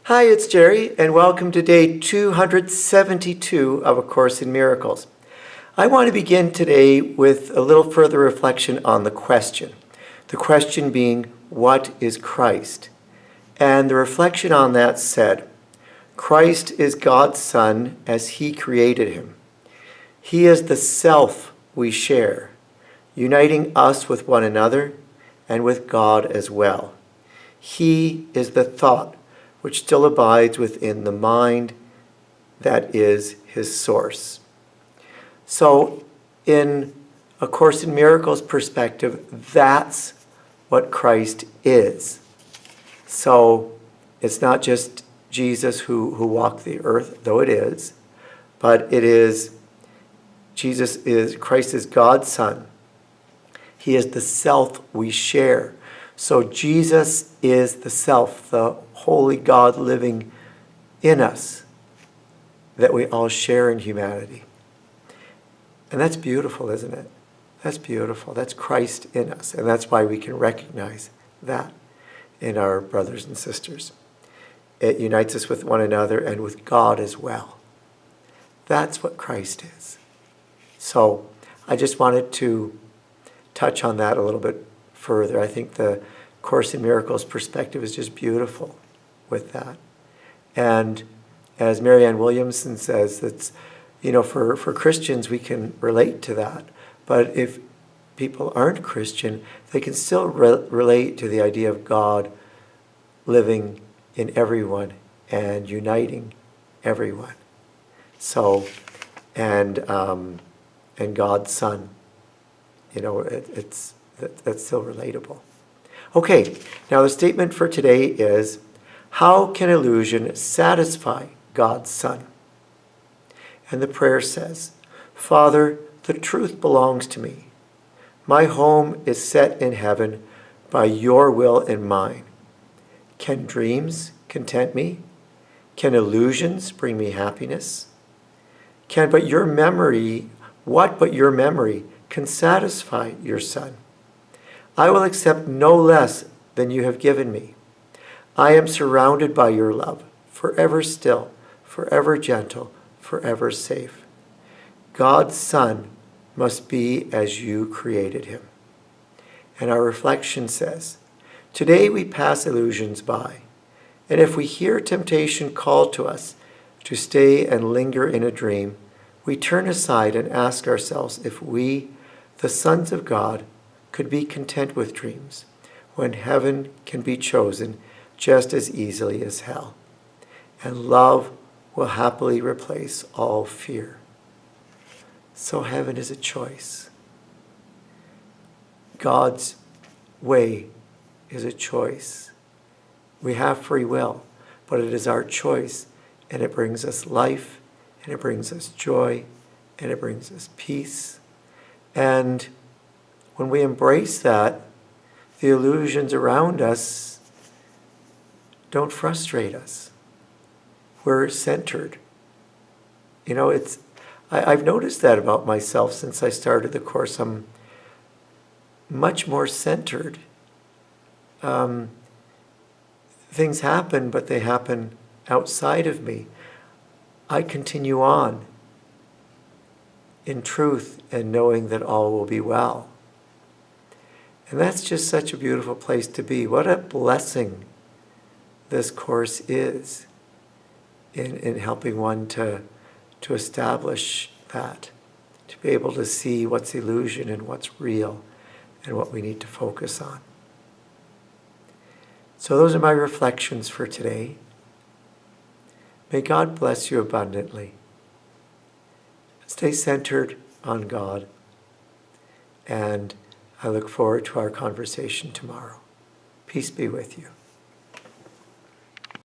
Hi, it's Gerry, and welcome to day 272 of A Course in Miracles. I want to begin today with a little further reflection on the question. The question being, what is Christ? And the reflection on that said, Christ is God's Son as He created Him. He is the self we share, uniting us with one another and with God as well. He is the thought which still abides within the mind that is His source. So in A Course in Miracles perspective, that's what Christ is. So it's not just Jesus who walked the earth, though it is, but it is Christ is God's Son. He is the self we share. So Jesus is the self, the holy God living in us that we all share in humanity. And that's beautiful, isn't it? That's beautiful. That's Christ in us. And that's why we can recognize that in our brothers and sisters. It unites us with one another and with God as well. That's what Christ is. So I just wanted to touch on that a little bit further. I think the Course in Miracles perspective is just beautiful with that. And as Marianne Williamson says, it's, for Christians, we can relate to that. But if people aren't Christian, they can still relate to the idea of God living in everyone and uniting everyone. So, and God's Son, that's still relatable. Okay, now the statement for today is, how can illusion satisfy God's Son? And the prayer says, Father, the truth belongs to me. My home is set in heaven by your will and mine. Can dreams content me? Can illusions bring me happiness? What but your memory can satisfy your Son? I will accept no less than you have given me. I am surrounded by your love, forever still, forever gentle, forever safe. God's Son must be as you created him. And our reflection says, today we pass illusions by, and if we hear temptation call to us to stay and linger in a dream, we turn aside and ask ourselves if we, the sons of God, could be content with dreams, when heaven can be chosen just as easily as hell, and love will happily replace all fear. So heaven is a choice. God's way is a choice. We have free will, but it is our choice, and it brings us life, and it brings us joy, and it brings us peace. And when we embrace that, the illusions around us don't frustrate us. We're centered. I've noticed that about myself since I started the Course. I'm much more centered. Things happen, but they happen outside of me. I continue on in truth and knowing that all will be well. And that's just such a beautiful place to be. What a blessing this Course is in helping one to establish that, to be able to see what's illusion and what's real and what we need to focus on. So those are my reflections for today. May God bless you abundantly. Stay centered on God, and I look forward to our conversation tomorrow. Peace be with you.